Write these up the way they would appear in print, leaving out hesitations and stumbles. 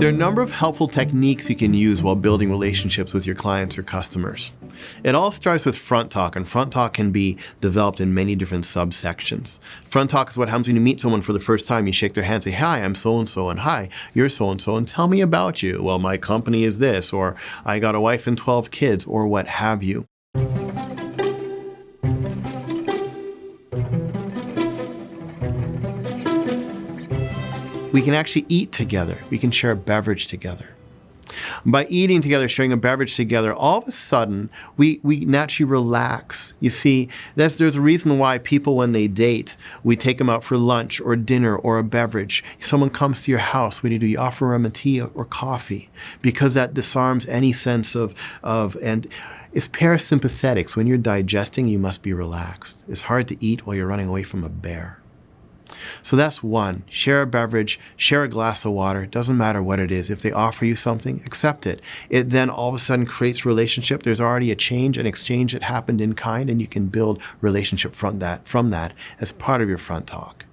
There are a number of helpful techniques you can use while building relationships with your clients or customers. It all starts with front talk, and front talk can be developed in many different subsections. Front talk is what happens when you meet someone for the first time. You shake their hand, say, "Hi, I'm so-and-so," and "Hi, you're so-and-so, and tell me about you." "Well, my company is this," or "I got a wife and 12 kids," or what have you. We can actually eat together. We can share a beverage together. By eating together, sharing a beverage together, all of a sudden, we naturally relax. You see, there's a reason why people, when they date, we take them out for lunch or dinner or a beverage. Someone comes to your house, what do? You offer them a tea or coffee, because that disarms any sense of and it's parasympathetics. When you're digesting, you must be relaxed. It's hard to eat while you're running away from a bear. So that's one. Share a beverage, share a glass of water. Doesn't matter what it is. If they offer you something, accept it. It then all of a sudden creates relationship. There's already a change, an exchange that happened in kind, and you can build relationship from that as part of your front talk.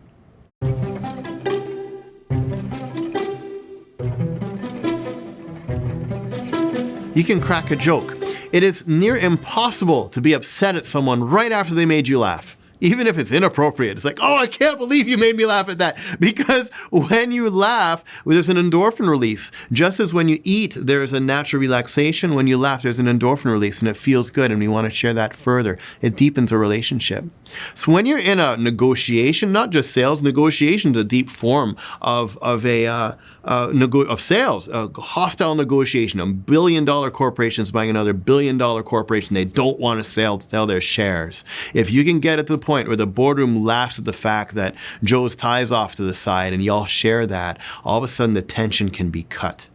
You can crack a joke. It is near impossible to be upset at someone right after they made you laugh. Even if it's inappropriate, it's like, "Oh, I can't believe you made me laugh at that." Because when you laugh, there's an endorphin release. Just as when you eat, there's a natural relaxation. When you laugh, there's an endorphin release, and it feels good, and we want to share that further. It deepens a relationship. So when you're in a negotiation, not just sales, negotiation is a deep form of sales, a hostile negotiation. $1 billion corporation is buying another $1 billion corporation. They don't want to sell their shares. If you can get it to the point where the boardroom laughs at the fact that Joe's tie's off to the side and y'all share that, all of a sudden the tension can be cut.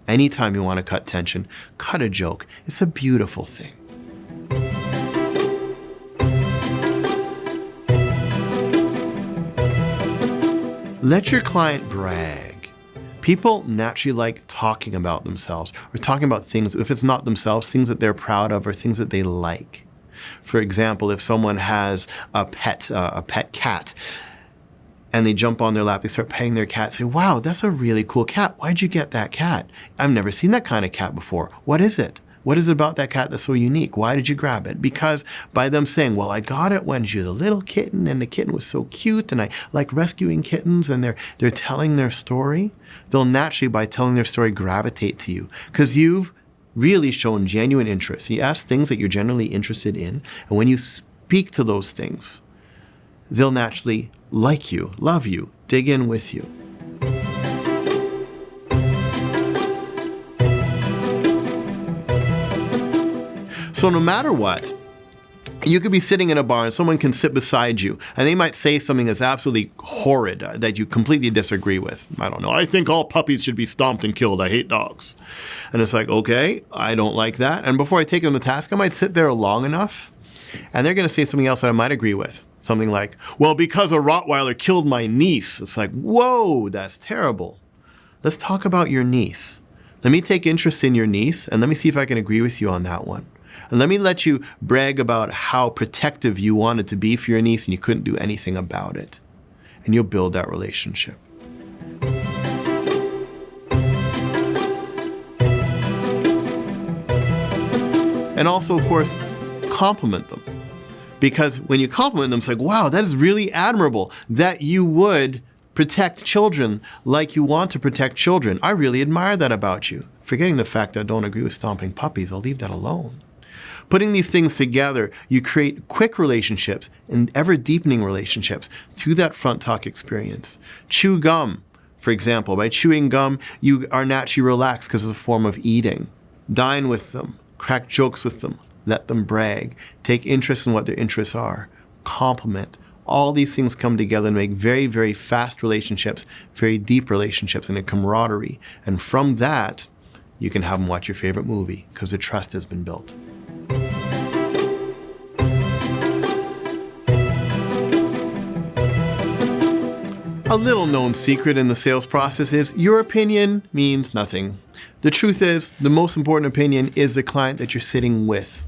Anytime you want to cut tension, cut a joke. It's a beautiful thing. Let your client brag. People naturally like talking about themselves or talking about things, if it's not themselves, things that they're proud of or things that they like. For example, if someone has a pet cat, and they jump on their lap, they start petting their cat, say, "Wow, that's a really cool cat. Why'd you get that cat? I've never seen that kind of cat before. What is it? What is it about that cat that's so unique? Why did you grab it?" Because by them saying, "Well, I got it when she was a little kitten and the kitten was so cute and I like rescuing kittens," and they're telling their story, they'll naturally, by telling their story, gravitate to you because you've really shown genuine interest. You ask things that you're generally interested in, and when you speak to those things, they'll naturally like you, love you, dig in with you. So no matter what, you could be sitting in a bar and someone can sit beside you and they might say something that's absolutely horrid that you completely disagree with. I don't know. "I think all puppies should be stomped and killed. I hate dogs." And it's like, okay, I don't like that. And before I take them to task, I might sit there long enough and they're going to say something else that I might agree with. Something like, "Well, because a Rottweiler killed my niece." It's like, whoa, that's terrible. Let's talk about your niece. Let me take interest in your niece and let me see if I can agree with you on that one. And let me let you brag about how protective you wanted to be for your niece and you couldn't do anything about it. And you'll build that relationship. And also, of course, compliment them. Because when you compliment them, it's like, "Wow, that is really admirable that you would protect children like you want to protect children. I really admire that about you." Forgetting the fact that I don't agree with stomping puppies, I'll leave that alone. Putting these things together, you create quick relationships and ever-deepening relationships through that front talk experience. Chew gum, for example. By chewing gum, you are naturally relaxed because it's a form of eating. Dine with them. Crack jokes with them. Let them brag. Take interest in what their interests are. Compliment. All these things come together and make very, very fast relationships, very deep relationships, and a camaraderie. And from that, you can have them watch your favorite movie because the trust has been built. A little known secret in the sales process is your opinion means nothing. The truth is, the most important opinion is the client that you're sitting with.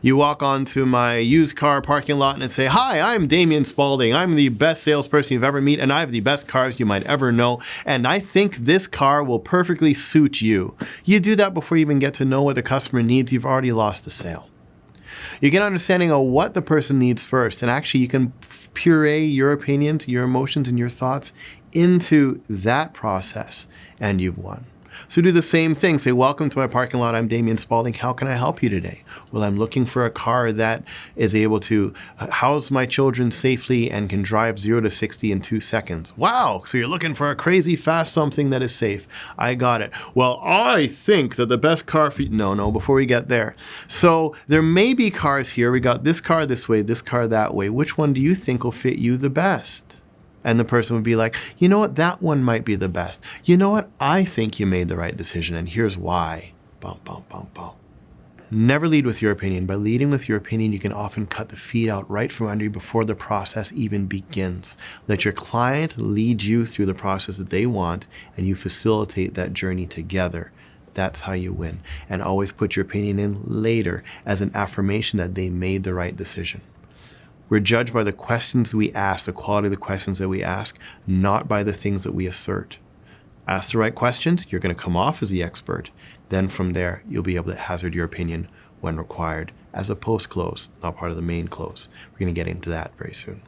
You walk onto my used car parking lot and say, "Hi, I'm Damian Spaulding. I'm the best salesperson you've ever met, and I have the best cars you might ever know. And I think this car will perfectly suit you." You do that before you even get to know what the customer needs. You've already lost the sale. You get an understanding of what the person needs first, and actually you can puree your opinions, your emotions, and your thoughts into that process, and you've won. So do the same thing. Say, "Welcome to my parking lot. I'm Damian Spaulding. How can I help you today?" "Well, I'm looking for a car that is able to house my children safely and can drive 0 to 60 in 2 seconds." "Wow, so you're looking for a crazy fast something that is safe." "I got it." "Well, I think that the best car for you..." No, before we get there. So there may be cars here. We got this car this way, this car that way. Which one do you think will fit you the best? And the person would be like, "You know what, that one might be the best. You know what, I think you made the right decision, and here's why." Bum, bum, bum, bum. Never lead with your opinion. By leading with your opinion, you can often cut the feet out right from under you before the process even begins. Let your client lead you through the process that they want, and you facilitate that journey together. That's how you win. And always put your opinion in later as an affirmation that they made the right decision. We're judged by the questions we ask, the quality of the questions that we ask, not by the things that we assert. Ask the right questions, you're going to come off as the expert. Then from there, you'll be able to hazard your opinion when required as a post-close, not part of the main close. We're going to get into that very soon.